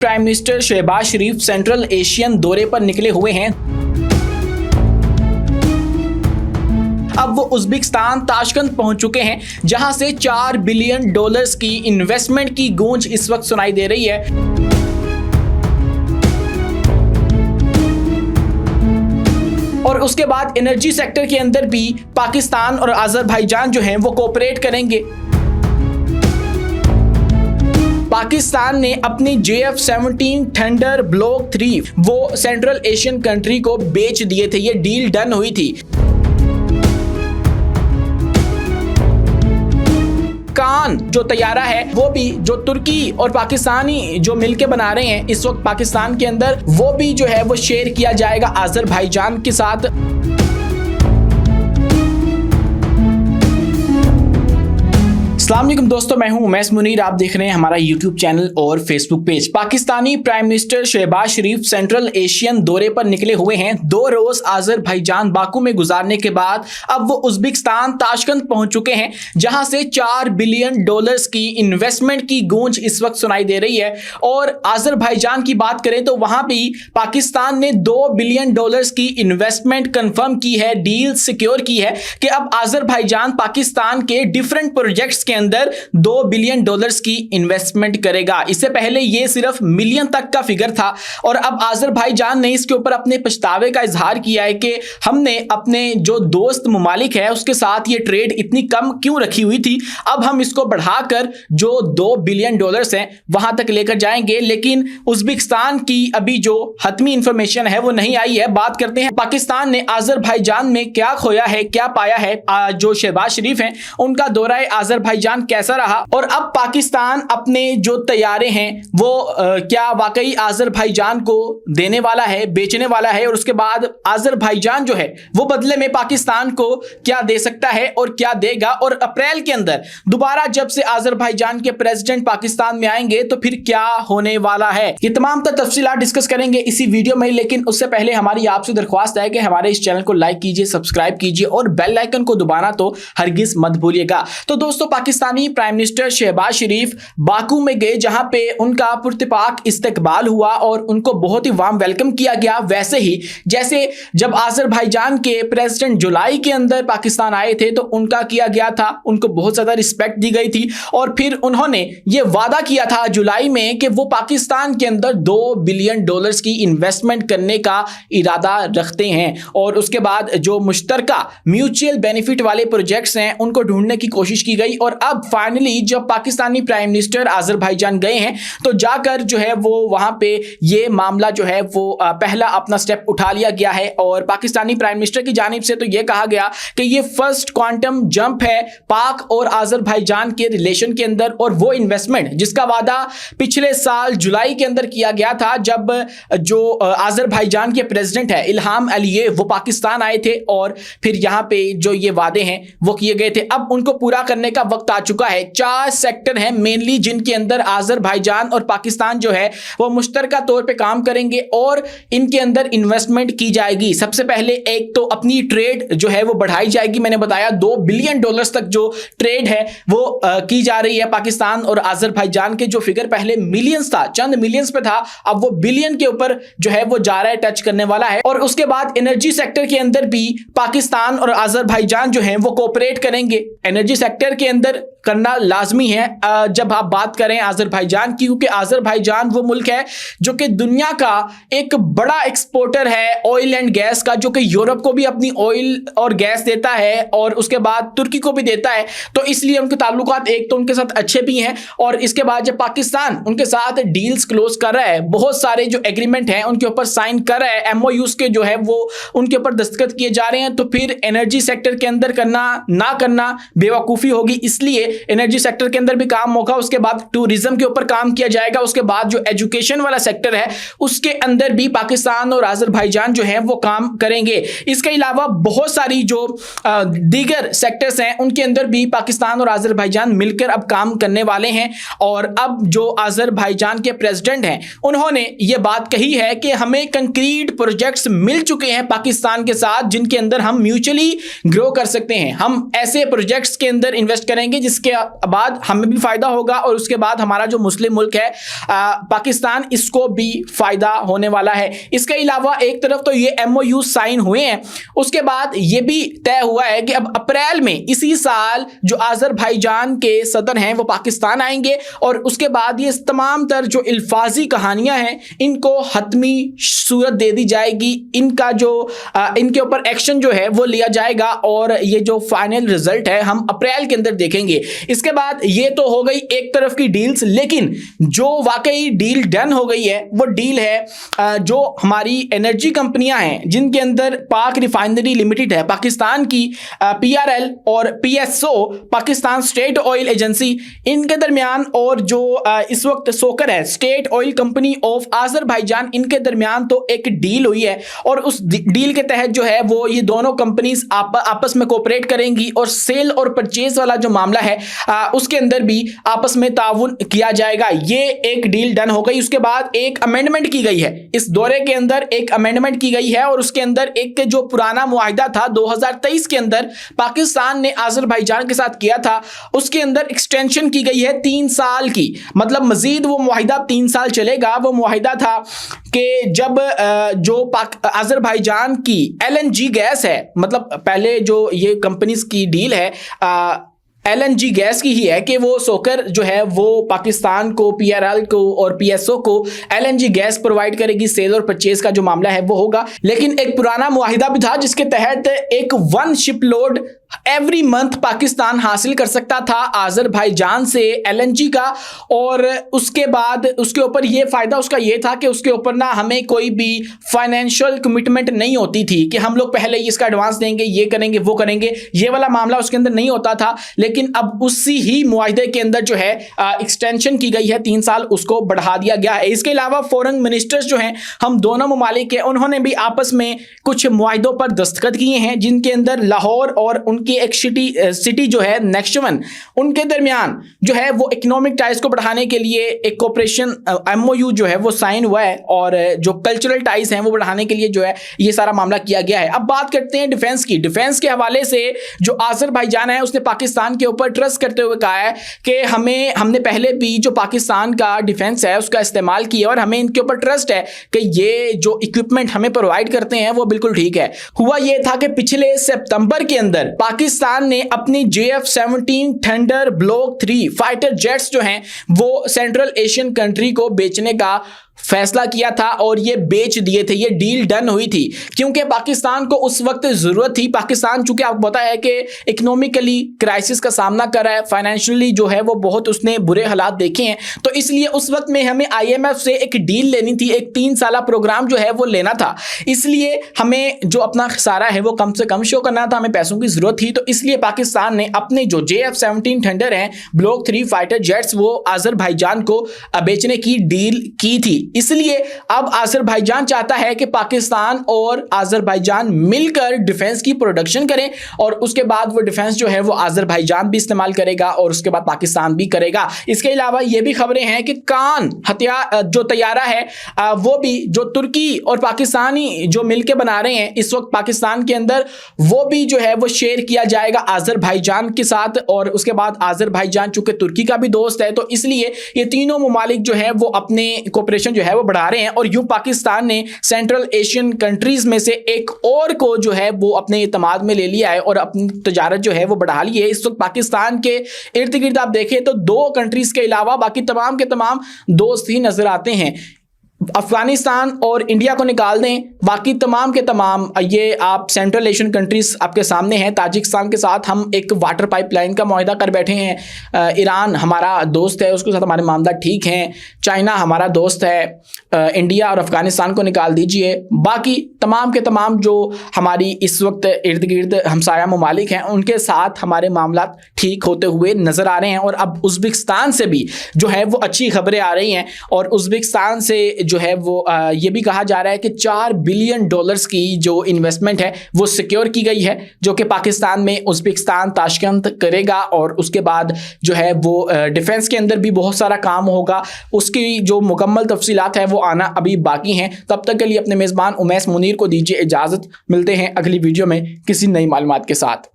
Prime minister Shahbaz Sharif central Asian दौरे पर निकले हुए हैं। अब वो उज़्बेकिस्तान ताशकंद पहुंच चुके हैं, जहां से $4 बिलियन की इन्वेस्टमेंट की गूंज इस वक्त सुनाई दे रही है। और उसके बाद एनर्जी सेक्टर के अंदर भी पाकिस्तान और अज़रबैजान जो हैं वो कोऑपरेट करेंगे। पाकिस्तान ने अपनी JF-17 थंडर ब्लॉक 3 वो सेंट्रल एशियन कंट्री को बेच दिए थे। ये डील डन हुई थी। कान जो तैयारा है वो भी जो तुर्की और पाकिस्तानी जो मिलके बना रहे हैं इस वक्त पाकिस्तान के अंदर, वो भी जो है वो शेयर किया जाएगा अज़रबैजान के साथ। अस्सलाम वालेकुम दोस्तों, मैं हूं उमैस मुनीर। आप देख रहे हैं हमारा YouTube चैनल और Facebook page. Pakistani prime minister Shahbaz Sharif central Asian दौरे पर निकले हुए हैं। 2 रोज अज़रबैजान बाकू में गुजारने के बाद अब वो उज़्बेकिस्तान ताशकंद पहुंच चुके हैं, जहां से $4 बिलियन की इन्वेस्टमेंट की गूंज इस वक्त सुनाई दे रही है। और अज़रबैजान की बात करें तो वहां भी पाकिस्तान ने $2 बिलियन की इन्वेस्टमेंट कंफर्म की है, डील सिक्योर की है कि अब अज़रबैजान पाकिस्तान के डिफरेंट प्रोजेक्ट्स के अंदर $2 बिलियन की इन्वेस्टमेंट करेगा। इससे पहले ये सिर्फ मिलियन तक का फिगर था और अब अज़रबैजान ने इसके ऊपर अपने पछतावे का इजहार किया है कि हमने अपने जो दोस्त ममालिक है उसके साथ ये ट्रेड इतनी कम क्यों रखी हुई थी, अब हम इसको बढ़ाकर जो $2 बिलियन हैं वहां तक लेकर जाएंगे। लेकिन उज़्बेकिस्तान की अभी जो हतमी इंफॉर्मेशन है वो नहीं आई है। बात करते हैं पाकिस्तान ने अज़रबैजान में क्या खोया है, क्या पाया है। जो शहबाज शरीफ हैं उनका दौरा अज़रबैजान कैसा रहा और अब पाकिस्तान अपने जो तैयारे हैं वो क्या वाकई अज़रबैजान को देने वाला है, बेचने वाला है, और उसके बाद अज़रबैजान जो है वो बदले में पाकिस्तान को क्या दे सकता है और क्या देगा। और अप्रैल के अंदर दोबारा जब से अज़रबैजान के प्रेसिडेंट पाकिस्तान में आएंगे तो फिर क्या होने वाला है, ये तमाम तफसीलात डिस्कस करेंगे इसी वीडियो में। लेकिन उससे पहले हमारी आपसे दरख्वास्त है कि हमारे इस चैनल को लाइक कीजिए, सब्सक्राइब कीजिए और बेल आइकन को दबाना तो हरगिज मत भूलिएगा। तो दोस्तों, पाकिस्तानी प्राइम मिनिस्टर शहबाज शरीफ बाकू में गए, जहां पे उनका पुरतपाक इस्तकबाल हुआ और उनको बहुत ही वार्म वेलकम किया गया। वैसे ही जैसे जब अज़रबैजान के प्रेसिडेंट जुलाई के अंदर पाकिस्तान आए थे तो उनका किया गया था, उनको बहुत ज्यादा रिस्पेक्ट दी गई थी और फिर उन्होंने ये वादा किया था जुलाई में कि वो पाकिस्तान के अंदर $2 बिलियन की इन्वेस्टमेंट करने का इरादा रखते हैं। और उसके बाद जो मुश्तरका म्यूचुअल बेनिफिट वाले प्रोजेक्ट्स हैं उनको ढूंढने की कोशिश की गई। और अब फाइनली जब पाकिस्तानी प्राइम मिनिस्टर अज़रबैजान गए हैं तो जाकर जो है वो वहां पे ये मामला जो है वो पहला अपना स्टेप उठा लिया गया है। और पाकिस्तानी प्राइम मिनिस्टर की जानिब से तो ये कहा गया कि ये फर्स्ट क्वांटम जंप है पाक और अज़रबैजान के रिलेशन के अंदर। और वो इन्वेस्टमेंट जिसका वादा पिछले साल जुलाई के अंदर किया गया था, जब जो अज़रबैजान के प्रेसिडेंट है इल्हाम अलीयेव वो पाकिस्तान आए थे और फिर यहाँ पे जो ये वादे हैं वो किए गए थे, अब उनको पूरा करने का वक्त आ चुका है। 4 सेक्टर हैं मेनली जिनके अंदर अज़रबैजान और पाकिस्तान जो है वो मुश्तरका तौर पे काम करेंगे और इनके अंदर इन्वेस्टमेंट की जाएगी। सबसे पहले एक तो अपनी ट्रेड जो है वो बढ़ाई जाएगी। मैंने बताया $2 बिलियन तक जो ट्रेड है वो की जा रही है पाकिस्तान और अज़रबैजान के। जो फिगर पहले मिलियंस था, चंद मिलियंस पे था, अब वो बिलियन के ऊपर जो है वो जा रहा है, टच करने वाला है। और उसके बाद एनर्जी सेक्टर के अंदर भी पाकिस्तान और अज़रबैजान जो है वो कोऑपरेट करेंगे। एनर्जी सेक्टर के अंदर करना लाजमी है जब आप बात करें अज़रबैजान की, क्योंकि अज़रबैजान वो मुल्क है जो कि दुनिया का एक बड़ा एक्सपोर्टर है ऑयल एंड गैस का, जो कि यूरोप को भी अपनी ऑयल और गैस देता है और उसके बाद तुर्की को भी देता है। तो इसलिए उनके ताल्लुकात एक तो उनके साथ अच्छे भी हैं और इसके बाद जब पाकिस्तान उनके साथ डील्स क्लोज कर रहा है, बहुत सारे जो एग्रीमेंट हैं उनके ऊपर साइन कर रहा है, MOUs के जो है वो उनके ऊपर दस्तखत किए जा रहे हैं, तो फिर एनर्जी सेक्टर के अंदर करना ना करना बेवकूफ़ी होगी। इसलिए एनर्जी सेक्टर के अंदर भी काम होगा, उसके बाद टूरिज्म के ऊपर काम किया जाएगा, उसके बाद जो एजुकेशन वाला सेक्टर है उसके अंदर भी पाकिस्तान और अज़रबैजान जो है वो काम करेंगे। इसके अलावा बहुत सारी जो दीगर सेक्टर्स हैं उनके अंदर भी पाकिस्तान और अज़रबैजान मिलकर अब काम करने वाले हैं। और अब जो अज़रबैजान के प्रेसिडेंट हैं उन्होंने ये बात कही है कि हमें कंक्रीट प्रोजेक्ट्स मिल चुके हैं पाकिस्तान के साथ जिनके अंदर हम म्यूचुअली ग्रो कर सकते हैं। हम ऐसे प्रोजेक्ट्स के अंदर इन्वेस्ट करेंगे इसके बाद हमें भी फायदा होगा और उसके बाद हमारा जो मुस्लिम मुल्क है पाकिस्तान, इसको भी फायदा होने वाला है। इसके अलावा एक तरफ तो ये MOU साइन हुए हैं, उसके बाद ये भी तय हुआ है कि अब अप्रैल में इसी साल जो आज़रबाईजान के सदर हैं वो पाकिस्तान आएंगे और उसके बाद ये तमाम तर जो इल्फाजी कहानियां हैं इनको हतमी सूरत दे दी जाएगी, इनका जो इनके ऊपर एक्शन जो है वो लिया जाएगा और ये जो फाइनल रिजल्ट है हम अप्रैल के अंदर देखेंगे। इसके बाद ये तो हो गई एक तरफ की डील्स, लेकिन जो वाकई डील डन हो गई है वो डील है जो हमारी एनर्जी कंपनियां हैं जिनके अंदर पाक रिफाइनरी लिमिटेड है, पाकिस्तान की PRL और PSO Pakistan state oil agency, इनके दरमियान और जो इस वक्त सोकर है state oil company of Azerbaijan, इनके दरमियान तो एक डील हुई है और उस डील के तहत जो है वो ये दोनों कंपनीज आपस में कोऑपरेट करेंगी और सेल और परचेज वाला जो मामला है उसके अंदर भी आपस में ताउन किया जाएगा। ये एक डील डन हो गई। उसके बाद एक अमेंडमेंट की गई है, इस दौरे के अंदर एक अमेंडमेंट की गई है और उसके अंदर एक जो पुराना मुआहिदा था 2023 के अंदर पाकिस्तान ने आज़रबाईजान के साथ किया था, उसके अंदर एक्सटेंशन की गई है 3 साल की, मतलब मजीद वो मुआहिदा 3 साल चलेगा। वो मुआहिदा था कि जब जो आज़रबाईजान की LNG गैस है, मतलब पहले जो ये कंपनीज की डील है LNG गैस की ही है कि वो सोकर जो है वो पाकिस्तान को, PRL को और PSO को LNG गैस प्रोवाइड करेगी, सेल और परचेज का जो मामला है वो होगा। लेकिन एक पुराना मुआहिदा भी था जिसके तहत एक 1 ship load every month Pakistan हासिल कर सकता था आज़रबाईजान से LNG का, और उसके बाद उसके ऊपर ये फायदा उसका ये था कि उसके ऊपर ना हमें कोई भी फाइनेंशियल कमिटमेंट नहीं होती थी कि हम लोग पहले इसका एडवांस देंगे, ये करेंगे, वो करेंगे, ये वाला मामला उसके अंदर नहीं होता था। लेकिन अब उसी ही मुआहिदे के अंदर जो है एक्सटेंशन की गई है 3 साल, उसको बढ़ा दिया गया है। इसके अलावा फॉरेन मिनिस्टर्स जो हैं हम दोनों ममालिक के, उन्होंने भी आपस में कुछ मुआहिदों पर दस्तखत किए हैं जिनके अंदर लाहौर और उनकी एक सिटी जो है नेक्शवन, उनके दरमियान जो है वो इकोनॉमिक टाइज को बढ़ाने के लिए एक कोऑपरेशन MOU जो है वो साइन हुआ है और जो कल्चरल टाइज हैं वो बढ़ाने के लिए जो है ये सारा मामला किया गया है। अब बात करते हैं डिफेंस की। डिफेंस के हवाले से जो आज़रबाईजान है उसने पाकिस्तान के ऊपर ट्रस्ट करते हुए कहा है कि हमने पहले भी जो पाकिस्तान का डिफेंस है उसका इस्तेमाल किया और हमें इनके ऊपर ट्रस्ट है कि ये जो इक्विपमेंट हमें प्रोवाइड करते हैं वो बिल्कुल ठीक है। हुआ ये था कि पिछले सितंबर के अंदर पाकिस्तान ने अपनी JF-17 thunder block 3 fighter jets जो हैं वो सेंट्रल एशियन कंट्री को बेचने का फैसला किया था और ये बेच दिए थे। ये डील डन हुई थी क्योंकि पाकिस्तान को उस वक्त जरूरत थी। पाकिस्तान चूंकि आपको पता है कि इकोनॉमिकली क्राइसिस का सामना कर रहा है, फाइनेंशियली जो है वो बहुत उसने बुरे हालात देखे हैं, तो इसलिए उस वक्त में हमें IMF से एक डील लेनी थी, एक 3 साला प्रोग्राम जो है वो लेना था। इसलिए हमें जो अपना खसारा है वो कम से कम शो करना था, हमें पैसों की जरूरत थी। तो इसलिए पाकिस्तान ने अपने जो JF-17 थंडर हैं ब्लॉक 3 फाइटर जेट्स वो आज़रबाईजान को बेचने की डील की थी। इसलिए अब आज़रबाईजान चाहता है कि पाकिस्तान और आज़रबाईजान मिलकर डिफेंस की प्रोडक्शन करें और उसके बाद वो डिफेंस जो है वो आज़रबाईजान भी इस्तेमाल करेगा और उसके बाद पाकिस्तान भी करेगा। इसके अलावा ये भी खबरें हैं कि कान हथियार जो तैयारा है वो भी जो तुर्की और पाकिस्तानी जो मिलकर बना रहे हैं इस वक्त पाकिस्तान के अंदर, वो भी जो है वो शेयर किया जाएगा आज़रबाईजान के साथ। और उसके बाद आज़रबाईजान चूंकि तुर्की का भी दोस्त है तो इसलिए ये तीनों ममालिक जो है वो अपने कोऑपरेशन जो है वो बढ़ा रहे हैं। और यूं पाकिस्तान ने सेंट्रल एशियन कंट्रीज में से एक और को जो है वो अपने इत्तेमाद में ले लिया है और अपनी तजारत जो है वो बढ़ा ली है। इस वक्त पाकिस्तान के इर्द गिर्द आप देखें तो 2 कंट्रीज के अलावा बाकी तमाम के तमाम दोस्त ही नजर आते हैं। अफगानिस्तान और इंडिया को निकाल दें, बाकी तमाम के तमाम ये आप सेंट्रल एशियन कंट्रीज आपके सामने हैं। ताजिकिस्तान के साथ हम एक वाटर पाइपलाइन का मुआहिदा कर बैठे हैं। ईरान हमारा दोस्त है, उसके साथ हमारे मामला ठीक हैं। चाइना हमारा दोस्त है। इंडिया और अफगानिस्तान को निकाल दीजिए, बाकी तमाम के तमाम जो हमारी इस वक्त इर्द गिर्द हमसाया ममालिक हैं उनके साथ हमारे मामला ठीक होते हुए नज़र आ रहे हैं। और अब उज़्बेकिस्तान से भी जो है वो अच्छी खबरें आ रही हैं और उज़्बेकिस्तान से जो है वो ये भी कहा जा रहा है कि $4 बिलियन की जो इन्वेस्टमेंट है वो सिक्योर की गई है, जो कि पाकिस्तान में उज़्बेकिस्तान ताशकंद करेगा। और उसके बाद जो है वो डिफेंस के अंदर भी बहुत सारा काम होगा, उसकी जो मुकम्मल तफसीलात है वो आना अभी बाकी हैं। तब तक के लिए अपने मेज़बान उमैस मुनीर को दीजिए इजाज़त। मिलते हैं अगली वीडियो में किसी नई मालूमात के साथ।